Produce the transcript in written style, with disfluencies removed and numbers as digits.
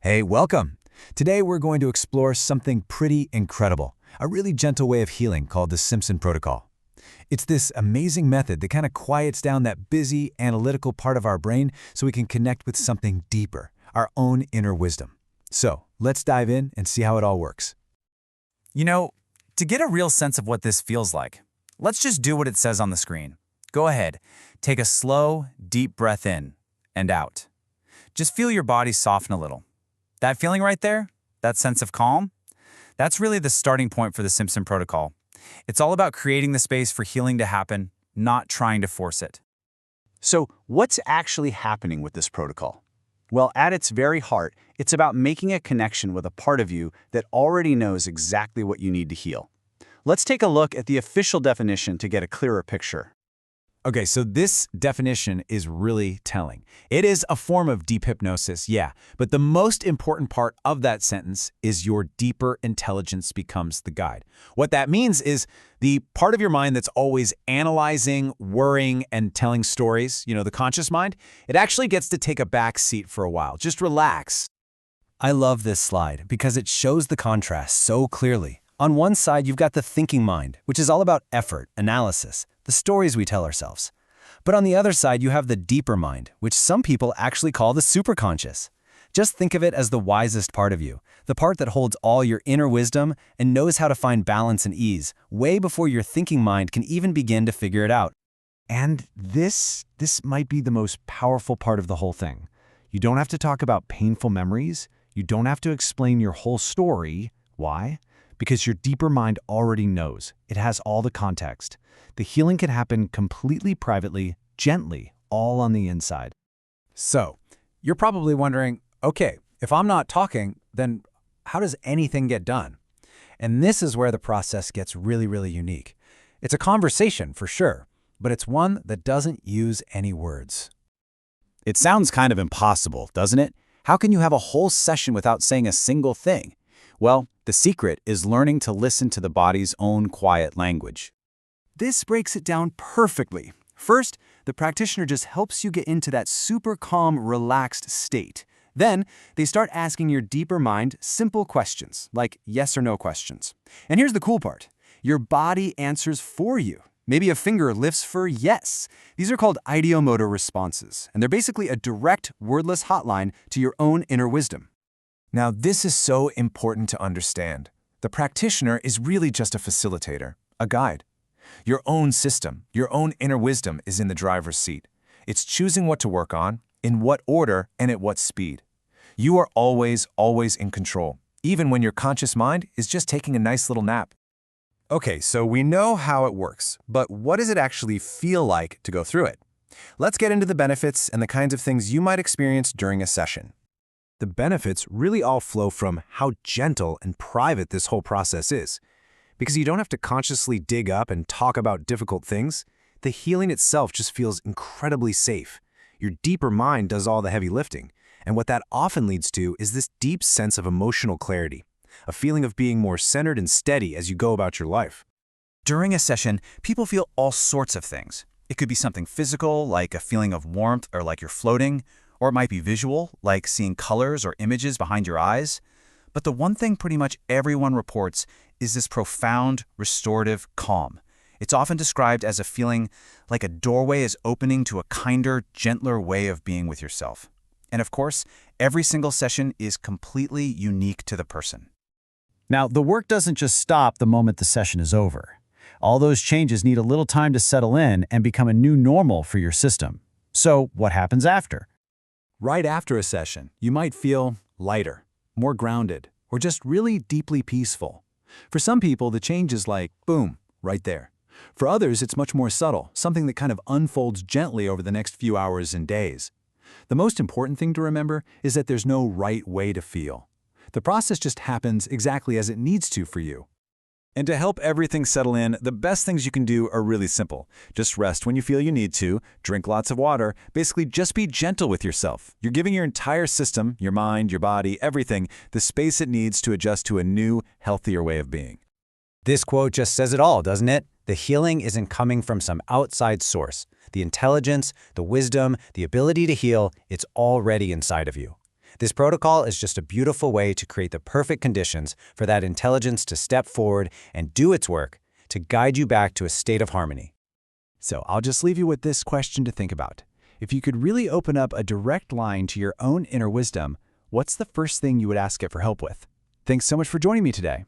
Hey, welcome! Today we're going to explore something pretty incredible, a really gentle way of healing called the Simpson Protocol. It's this amazing method that kind of quiets down that busy, analytical part of our brain so we can connect with something deeper, our own inner wisdom. So, let's dive in and see how it all works. To get a real sense of what this feels like, let's just do what it says on the screen. Go ahead, take a slow, deep breath in and out. Just feel your body soften a little. That feeling right there, that sense of calm, that's really the starting point for the Simpson Protocol. It's all about creating the space for healing to happen, not trying to force it. So what's actually happening with this protocol? Well, at its very heart, it's about making a connection with a part of you that already knows exactly what you need to heal. Let's take a look at the official definition to get a clearer picture. Okay, so this definition is really telling. It is a form of deep hypnosis, yeah, but the most important part of that sentence is your deeper intelligence becomes the guide. What that means is the part of your mind that's always analyzing, worrying, and telling stories, the conscious mind, it actually gets to take a back seat for a while. Just relax. I love this slide because it shows the contrast so clearly. On one side, you've got the thinking mind, which is all about effort, analysis, the stories we tell ourselves. But on the other side, you have the deeper mind, which some people actually call the superconscious. Just think of it as the wisest part of you, the part that holds all your inner wisdom and knows how to find balance and ease, way before your thinking mind can even begin to figure it out. And this might be the most powerful part of the whole thing. You don't have to talk about painful memories. You don't have to explain your whole story. Why? Because your deeper mind already knows. It has all the context. The healing can happen completely privately, gently, all on the inside. So, you're probably wondering, okay, if I'm not talking, then how does anything get done? And this is where the process gets really, really unique. It's a conversation for sure, but it's one that doesn't use any words. It sounds kind of impossible, doesn't it? How can you have a whole session without saying a single thing? Well, the secret is learning to listen to the body's own quiet language. This breaks it down perfectly. First, the practitioner just helps you get into that super calm, relaxed state. Then, they start asking your deeper mind simple questions, like yes or no questions. And here's the cool part. Your body answers for you. Maybe a finger lifts for yes. These are called ideomotor responses, and they're basically a direct, wordless hotline to your own inner wisdom. Now, this is so important to understand. The practitioner is really just a facilitator, a guide. Your own system, your own inner wisdom is in the driver's seat. It's choosing what to work on, in what order, and at what speed. You are always in control, even when your conscious mind is just taking a nice little nap. Okay, so we know how it works, but what does it actually feel like to go through it? Let's get into the benefits and the kinds of things you might experience during a session. The benefits really all flow from how gentle and private this whole process is. Because you don't have to consciously dig up and talk about difficult things, the healing itself just feels incredibly safe. Your deeper mind does all the heavy lifting, and what that often leads to is this deep sense of emotional clarity, a feeling of being more centered and steady as you go about your life. During a session, people feel all sorts of things. It could be something physical, like a feeling of warmth or like you're floating, or it might be visual, like seeing colors or images behind your eyes. But the one thing pretty much everyone reports is this profound, restorative calm. It's often described as a feeling like a doorway is opening to a kinder, gentler way of being with yourself. And of course, every single session is completely unique to the person. Now, the work doesn't just stop the moment the session is over. All those changes need a little time to settle in and become a new normal for your system. So, what happens after? Right after a session, you might feel lighter, more grounded, or just really deeply peaceful. For some people, the change is like, boom, right there. For others, it's much more subtle, something that kind of unfolds gently over the next few hours and days. The most important thing to remember is that there's no right way to feel. The process just happens exactly as it needs to for you. And to help everything settle in, the best things you can do are really simple. Just rest when you feel you need to, drink lots of water, basically just be gentle with yourself. You're giving your entire system, your mind, your body, everything, the space it needs to adjust to a new, healthier way of being. This quote just says it all, doesn't it? The healing isn't coming from some outside source. The intelligence, the wisdom, the ability to heal, it's already inside of you. This protocol is just a beautiful way to create the perfect conditions for that intelligence to step forward and do its work to guide you back to a state of harmony. So I'll just leave you with this question to think about. If you could really open up a direct line to your own inner wisdom, what's the first thing you would ask it for help with? Thanks so much for joining me today.